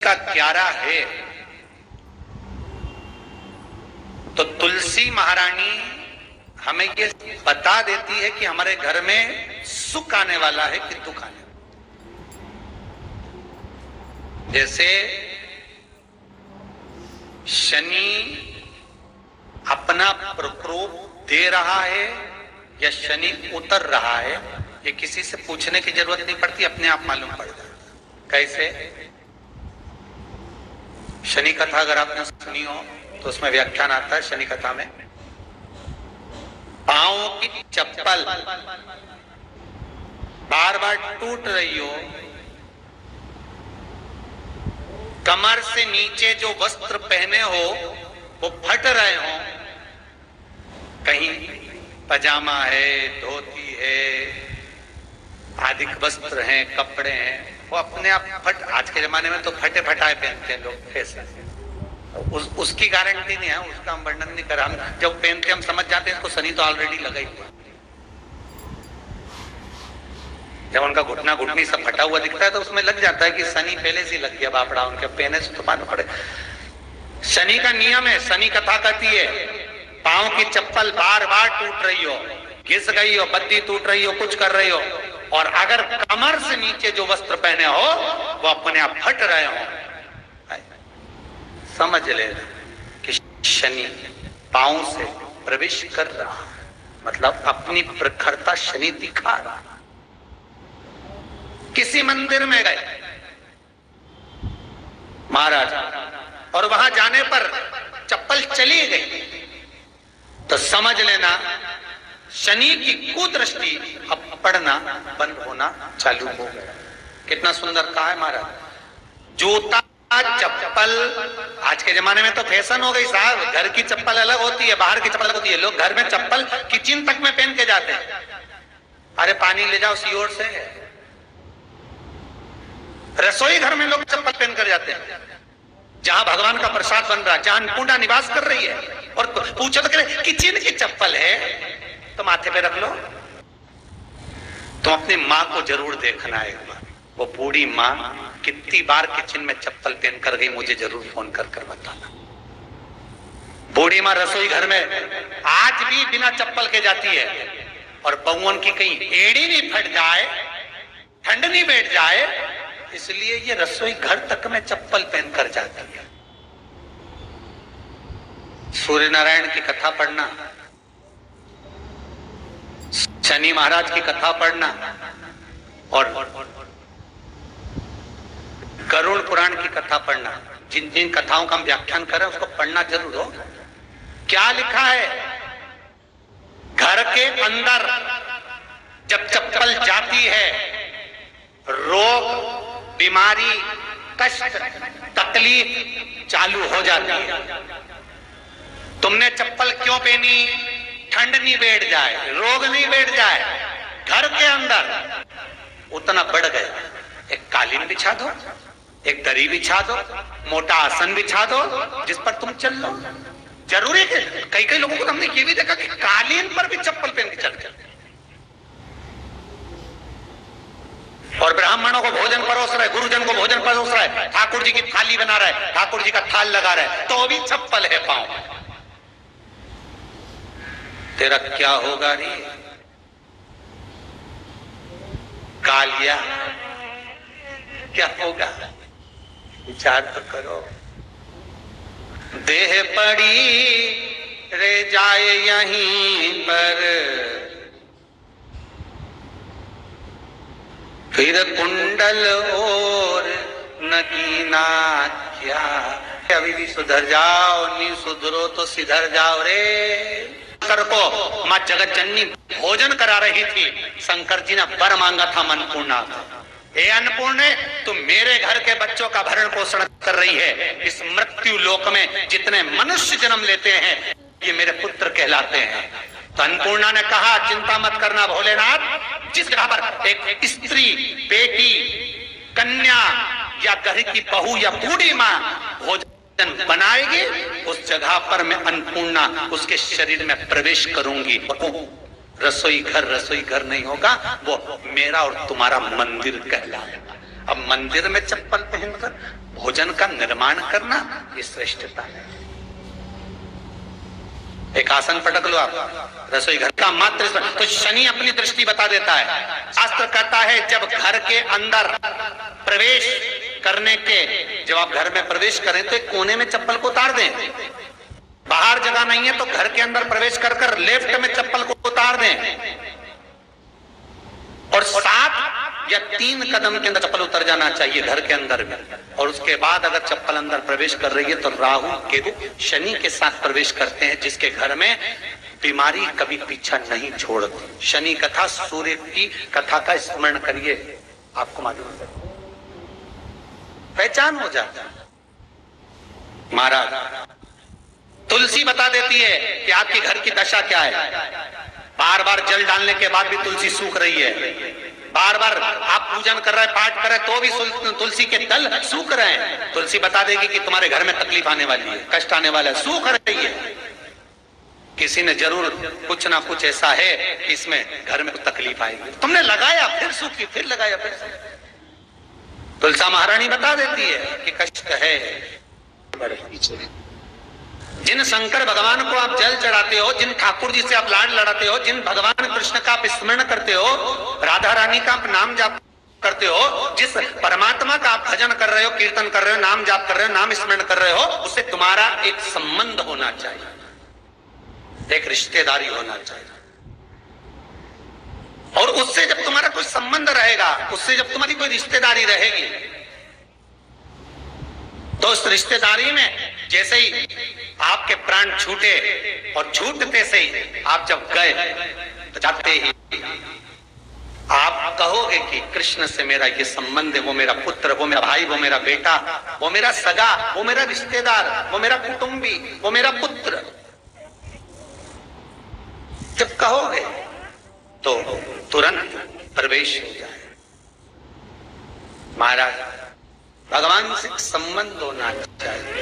का क्यारा है। तो तुलसी महारानी हमें ये बता देती है कि हमारे घर में सुख आने वाला है कि दुख आने वाला। जैसे शनि अपना प्रकोप दे रहा है या शनि उतर रहा है, ये किसी से पूछने की जरूरत नहीं पड़ती, अपने आप मालूम पड़ जाता। कैसे? शनि कथा अगर आपने सुनी हो तो उसमें व्याख्यान आता है शनि कथा में, पांव की चप्पल बार बार टूट रही हो, कमर से नीचे जो वस्त्र पहने हो वो फट रहे हो, कहीं पजामा है, धोती है, अधिक वस्त्र हैं, कपड़े हैं, वो अपने आप फट। आज के जमाने में तो फटे फटाए पहनते हैं लोग, ऐसे उसकी गारंटी नहीं है, उसका हम वर्णन नहीं कर। हम जब पहनते हम समझ जाते हैं इसको शनि तो ऑलरेडी लगा ही हुआ। जब उनका घुटना घुटनी सब फटा हुआ दिखता है तो उसमें लग जाता है कि शनि पहले से लग गया बापड़ा, उनके पहने से तो मालूम पड़े। शनि का नियम है, शनि कथा कहती है पांव की चप्पल बार बार टूट रही हो, घिस गई हो, बद्दी टूट रही हो, कुछ कर रही हो, और अगर कमर से नीचे जो वस्त्र पहने हो वो अपने आप फट रहे हो, समझ ले कि शनि पांव से प्रवेश कर रहा, मतलब अपनी प्रखरता शनि दिखा रहा। किसी मंदिर में गए महाराज और वहां जाने पर चप्पल चली गई तो समझ लेना शनि की कुदृष्टि अब पड़ना बंद होना चालू हो गया। कितना सुंदर कहा है महाराज। जूता चप्पल आज के जमाने में तो फैशन हो गई साहब, घर की चप्पल अलग होती है, बाहर की चप्पल अलग होती है। लोग घर में चप्पल किचन तक में पहन के जाते हैं। अरे पानी ले जाओ सीओर से। रसोई घर में लोग चप्पल पहन कर जाते हैं, जहां भगवान का प्रसाद बन रहा है, जहां अन्नपूर्णा निवास कर रही है, और पूछो तो कह किचन की चप्पल है तो माथे पे रख लो। तो अपनी माँ को जरूर देखना है एक बार, वो बूढ़ी माँ कितनी बार किचन में चप्पल पहन कर गई, मुझे जरूर फोन कर कर बताना। बूढ़ी माँ रसोई घर में आज भी बिना चप्पल के जाती है, और बहुओं की कहीं एड़ी नहीं फट जाए, ठंड नहीं बैठ जाए, इसलिए ये रसोई घर तक में चप्पल पहन कर जाती है। सूर्य नारायण की कथा पढ़ना, शनि महाराज की कथा पढ़ना, और गरुड़ पुराण की कथा पढ़ना। जिन जिन कथाओं का हम व्याख्यान करें उसको पढ़ना जरूर हो। क्या लिखा है? घर के अंदर जब चप्पल जाती है, रोग, बीमारी, कष्ट, तकलीफ चालू हो जाती है। तुमने चप्पल क्यों पहनी? ठंड नहीं बैठ जाए, रोग नहीं बैठ जाए। घर के अंदर उतना बढ़ गया, एक कालीन बिछा दो, एक दरी बिछा दो, मोटा आसन बिछा दो, जिस पर तुम चल लो। जरूरी है। कई कई लोगों को तो हमने ये भी देखा कि कालीन पर भी चप्पल पहन के चलते, और ब्राह्मणों को भोजन परोस रहा है, गुरुजन को भोजन परोस रहा है, ठाकुर जी की थाली बना रहा है, ठाकुर जी का थाल लगा रहा है, तो भी चप्पल है पांव। तेरा क्या होगा रे कालिया, क्या होगा? विचार तो करो। देह पड़ी रे जाए यहीं पर, फिर कुंडल और नगीना क्या। अभी भी सुधर जाओ, नहीं सुधरो तो सिधर जाओ रे। शंकर को मां जगत जननी भोजन करा रही थी, शंकर जी ने वर मांगा था अन्नपूर्णा। हे अन्नपूर्णे, तुम मेरे घर के बच्चों का भरण पोषण कर रही है। इस मृत्यु लोक में जितने मनुष्य जन्म लेते हैं ये मेरे पुत्र कहलाते हैं। तो अन्नपूर्णा ने कहा चिंता मत करना भोलेनाथ, जिस जगह पर एक स्त्री, बेटी, कन्या या घर की बहू या बूढ़ी माँ भोजन बनाएगी, उस जगह पर मैं अन्नपूर्णा उसके शरीर में प्रवेश करूंगी। रसोई घर नहीं होगा, वो मेरा और तुम्हारा मंदिर कहलाएगा। अब मंदिर में चप्पल पहनकर भोजन का निर्माण करना ये श्रेष्ठता है। एक आसन पटक लो आप, रसोई घर का मात्र तो शनि अपनी दृष्टि बता देता है। शास्त्र कहता है जब घर के अंदर प्रवेश करने के, जब आप घर में प्रवेश करें तो एक कोने में चप्पल को उतार दें। बाहर जगह नहीं है तो घर के अंदर प्रवेश कर कर लेफ्ट में चप्पल को उतार दें और 7 या 3 कदम के अंदर चप्पल उतर जाना चाहिए घर के अंदर में। और उसके बाद अगर चप्पल अंदर प्रवेश कर रही है तो राहु केतु शनि के साथ प्रवेश करते हैं, जिसके घर में बीमारी कभी पीछा नहीं छोड़ती। शनि कथा, सूर्य की कथा का स्मरण करिए, आपको मालूम है, पहचान हो जाता है। महाराज तुलसी बता देती है कि आपके घर की दशा क्या है। बार बार जल डालने के बाद भी तुलसी सूख रही है, बार बार आप पूजन कर रहे हैं, पाठ कर रहे हैं तो भी तुलसी के दल सूख रहे हैं, तुलसी बता देगी कि तुम्हारे घर में तकलीफ आने वाली है, कष्ट आने वाला है, सूख रही है। किसी ने जरूर कुछ ना कुछ ऐसा है कि इसमें घर में तकलीफ आएगी, तुमने लगाया फिर सूखी, फिर लगाया फिर। तुलसा महारानी बता देती है कि कष्ट है। जिन शंकर भगवान को आप जल चढ़ाते हो, जिन ठाकुर जी से आप लाड लड़ाते हो, जिन भगवान कृष्ण का आप स्मरण करते हो, राधा रानी का आप नाम जाप करते हो, जिस परमात्मा का आप भजन कर रहे हो, कीर्तन कर रहे हो, नाम जाप कर रहे हो, नाम स्मरण कर रहे हो, उससे तुम्हारा एक संबंध होना चाहिए, एक रिश्तेदारी होना चाहिए। और उससे जब तुम्हारा कोई संबंध रहेगा, उससे जब तुम्हारी कोई रिश्तेदारी रहेगी, तो उस रिश्तेदारी में जैसे ही आपके प्राण छूटे और छूटते से ही आप जब गए तो जाते ही आप कहोगे कि कृष्ण से मेरा ये संबंध है, वो मेरा पुत्र, वो मेरा भाई, वो मेरा बेटा, वो मेरा सगा, वो मेरा रिश्तेदार, वो मेरा कुटुंबी, वो मेरा पुत्र। जब कहोगे तो तुरंत प्रवेश हो जाए। महाराज भगवान से संबंध होना चाहिए।